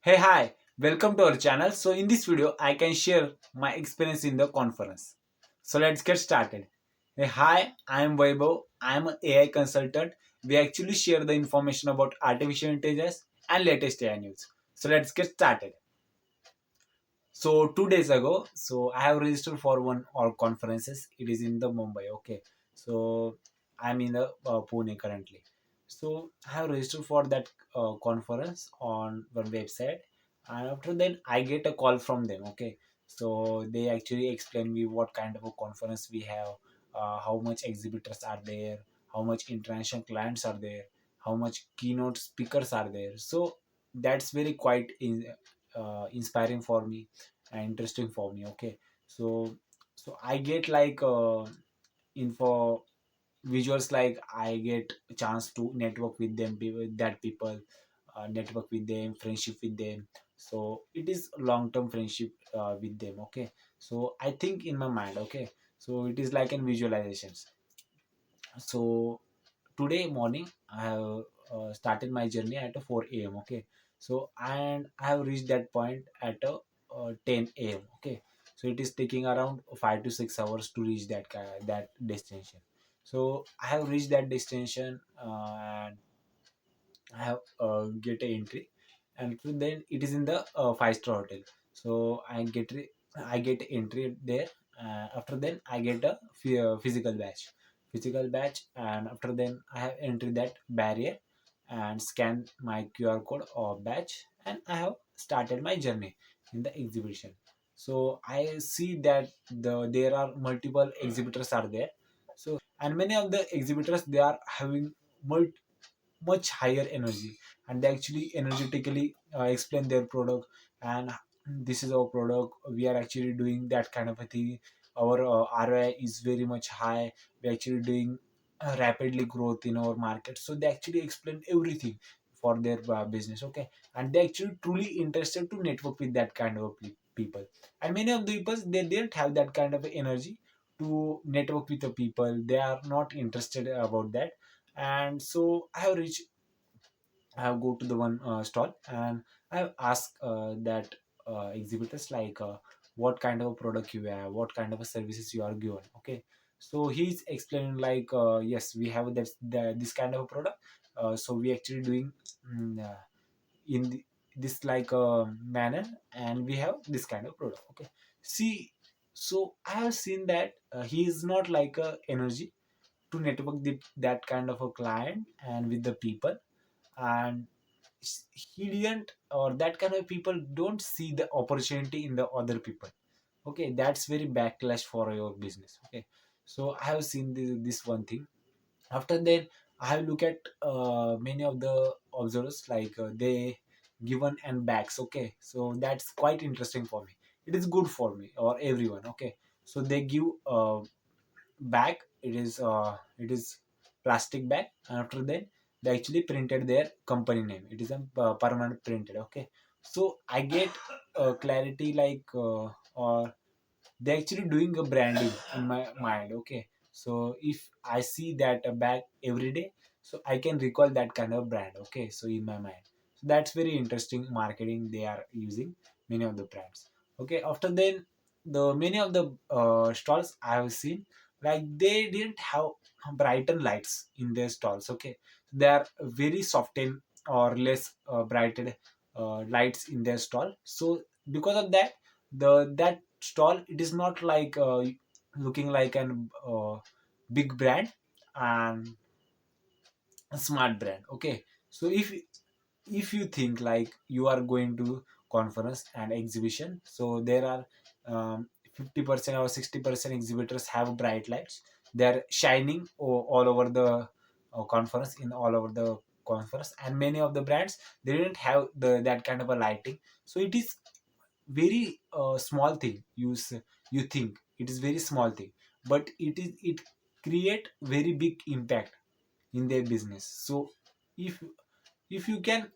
Hey, hi, welcome to our channel. So, in this video, I can share my experience in the conference. So, let's get started. Hey, hi, I am Vaibhav. I am an AI consultant. We actually share the information about artificial intelligence and latest AI news. So, let's get started. So, 2 days ago, I have registered for one or conferences. It is in the Mumbai. Okay, so I'm in the Pune currently. So, I have registered for that conference on one website, and after then I get a call from them. Okay, so they actually explain me what kind of a conference we have, how much exhibitors are there, how much international clients are there, how much keynote speakers are there. So that's very quite inspiring for me and interesting for me. Okay, so I get like info visuals, like I get a chance to network with them, with that people, network with them, friendship with them. So it is long term friendship with them. Okay, so I think in my mind. Okay, so it is like in visualizations. So today morning I have started my journey at 4 a.m. Okay, so and I have reached that point at 10 a.m. Okay, so it is taking around 5 to 6 hours to reach that destination. So I have reached that destination, and I have get a entry, and then it is in the five-star hotel. So I get entry there. After then I get a physical badge, and after then I have entered that barrier and scan my QR code or badge, and I have started my journey in the exhibition. So I see that there are multiple exhibitors are there. So and many of the exhibitors, they are having much higher energy, and they actually energetically explain their product. And this is our product, we are actually doing that kind of a thing. Our ROI is very much high. We're actually doing rapidly growth in our market. So they actually explain everything for their business. Okay, and they actually truly interested to network with that kind of people. And many of the people, they didn't have that kind of energy to network with the people. They are not interested about that. And so I have go to the one stall, and I have asked that exhibitors, like what kind of a product you have, what kind of a services you are given. Okay, so he's explaining like, yes, we have this kind of a product. So we actually doing in this like manner, and we have this kind of product. Okay, see, so I have seen that he is not like a energy to network that kind of a client and with the people. And he didn't, or that kind of people don't see the opportunity in the other people. Okay, that's very backlash for your business. Okay, so I have seen this one thing. After that I have look at many of the observers, like they given and backs. Okay, so that's quite interesting for me. It is good for me or everyone. Okay, so they give bag. It is plastic bag, and after that they actually printed their company name. It is a permanent printed. Okay, so I get clarity, like or they actually doing a branding in my mind. Okay, so if I see that a bag every day, so I can recall that kind of brand. Okay, so in my mind, so that's very interesting marketing they are using, many of the brands. Okay, after then the many of the stalls I have seen, like they didn't have brighten lights in their stalls. Okay, they are very softened or less brightened lights in their stall. So because of that, that stall, it is not like looking like an big brand and a smart brand. Okay, so if you think like you are going to conference and exhibition, so there are 50% or 60% exhibitors have bright lights. They're shining all over the conference, in all over the conference. And many of the brands, they didn't have that kind of a lighting. So it is very small thing. You think it is very small thing, but it create very big impact in their business. So if if you can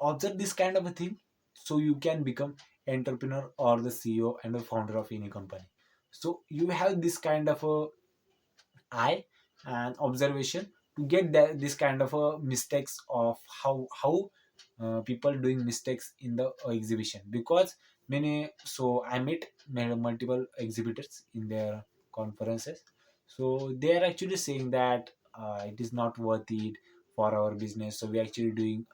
observe this kind of a thing, so you can become entrepreneur or the CEO and the founder of any company. So you have this kind of a eye and observation to get this kind of mistakes of how people doing mistakes in the exhibition, because many, so I met multiple exhibitors in their conferences. So they are actually saying that it is not worth it for our business, so we actually doing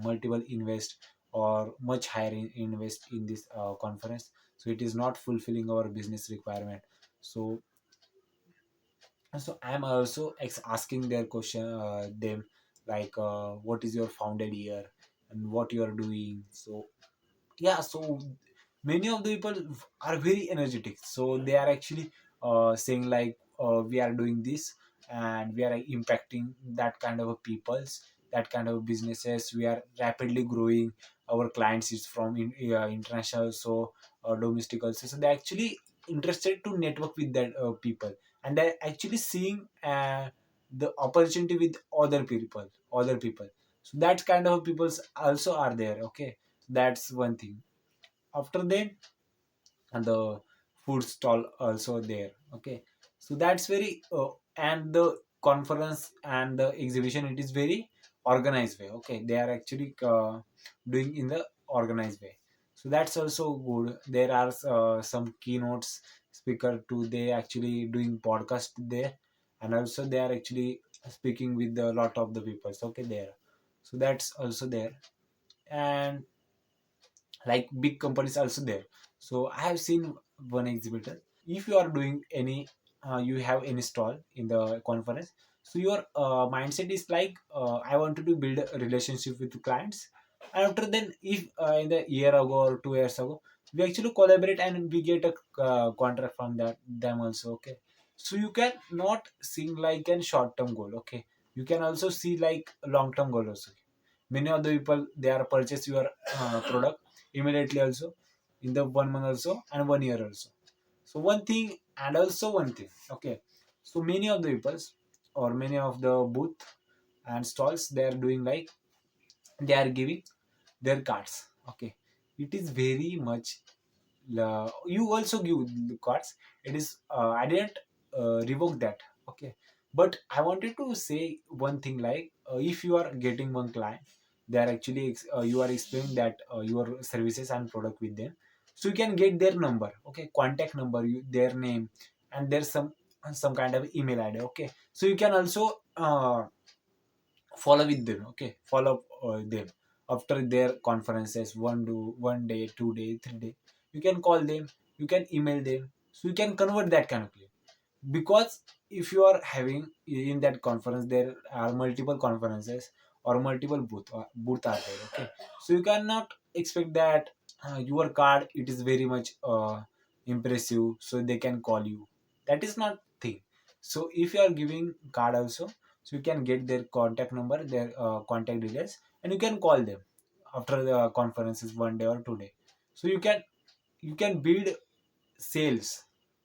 multiple invest or much higher invest in this conference, so it is not fulfilling our business requirement. So I'm also asking their question, them, like, what is your founded year and what you are doing. So yeah, so many of the people are very energetic, so they are actually saying like, we are doing this and we are impacting that kind of a peoples, that kind of businesses. We are rapidly growing. Our clients is from international, so domestic also, so they're actually interested to network with that people, and they're actually seeing the opportunity with other people. So that kind of peoples also are there. Okay, that's one thing. After them, and the food stall also there. Okay, so that's very and the conference and the exhibition, it is very organized way. Okay, they are actually doing in the organized way, so that's also good. There are some keynotes speaker too, they actually doing podcast there, and also they are actually speaking with a lot of the people. Okay, there, so that's also there. And like big companies also there. So I have seen one exhibitor. If you are doing any you have any stall in the conference, so your mindset is like, I wanted to build a relationship with the clients. And after then, if in the year ago or 2 years ago, we actually collaborate and we get a contract from that them also. Okay, so you can not see like a short term goal. Okay, you can also see like a long term goal also. Many of the people, they are purchase your product immediately also, in the 1 month also and 1 year also. So one thing, and also one thing. Okay, so many of the peoples or many of the booth and stalls, they are doing like, they are giving their cards. Okay, it is very much, you also give the cards. It is I didn't revoke that. Okay, but I wanted to say one thing, like, if you are getting one client, they are actually you are explaining that your services and product with them, so you can get their number. Okay, contact number, their name, and there's some kind of email id. Okay, so you can also follow with them. Okay, follow them after their conferences, 1 day, 2 day, 3 day. You can call them, you can email them, so you can convert that kind of claim. Because if you are having in that conference, there are multiple conferences or multiple booth are there. Okay, so you cannot expect that your card, it is very much impressive, so they can call you. That is not thing. So if you are giving card also, so you can get their contact number, their contact details, and you can call them after the conferences 1 day or 2 day. So you can build sales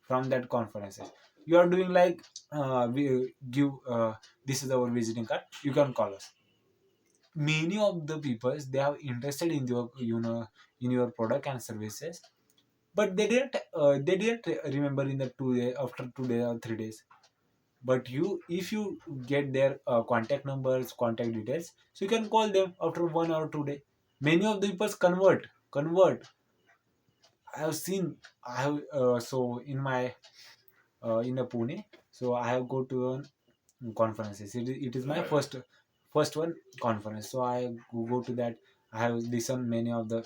from that conferences. You are doing like, we give this is our visiting card, you can call us. Many of the people, they are interested in your, in your product and services, but they didn't remember in the 2 day, after 2 days or 3 days. But you, if you get their contact numbers, contact details, so you can call them after 1 or 2 day. Many of the people convert. I have seen, I have so in my in the Pune. So I have go to conferences. It is my first one conference. So I go to that. I have listened many of the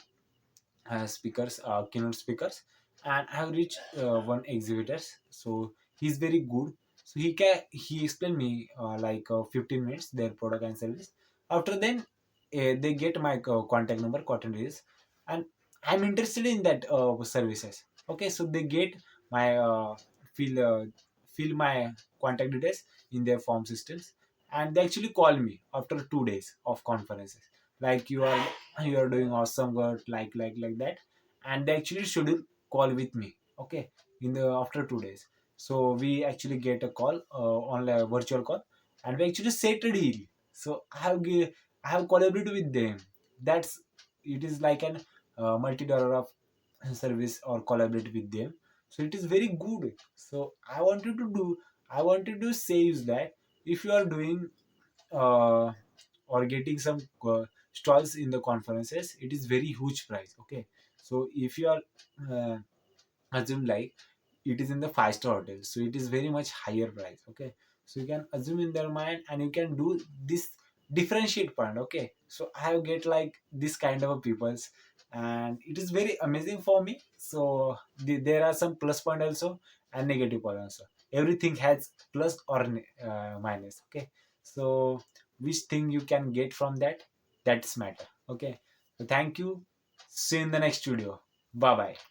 speakers, keynote speakers, and I have reached one exhibitors. So he's very good. So he explained me like 15 minutes their product and service. After then, they get my contact number, contact details, and I'm interested in that services. Okay, so they get my fill fill my contact details in their form systems, and they actually call me after 2 days of conferences. Like, you are doing awesome work, like that. And they actually schedule call with me. Okay, in the after 2 days. So we actually get a call, on a virtual call, and we actually set a deal. So I have collaborated with them. That's, it is like an multi-dollar of service or collaborate with them. So it is very good. So I wanted to say is that, if you are doing uh, or getting some stalls in the conferences, it is very huge price. Okay, so if you are uh, assume like it is in the five-star hotel, so it is very much higher price. Okay, so you can assume in their mind and you can do this differentiate point. Okay, so I have get like this kind of a peoples, and it is very amazing for me. So there are some plus point also and negative point also. Everything has plus or minus. Okay, so which thing you can get from that, that's matter. Okay, so thank you, see you in the next video. Bye bye.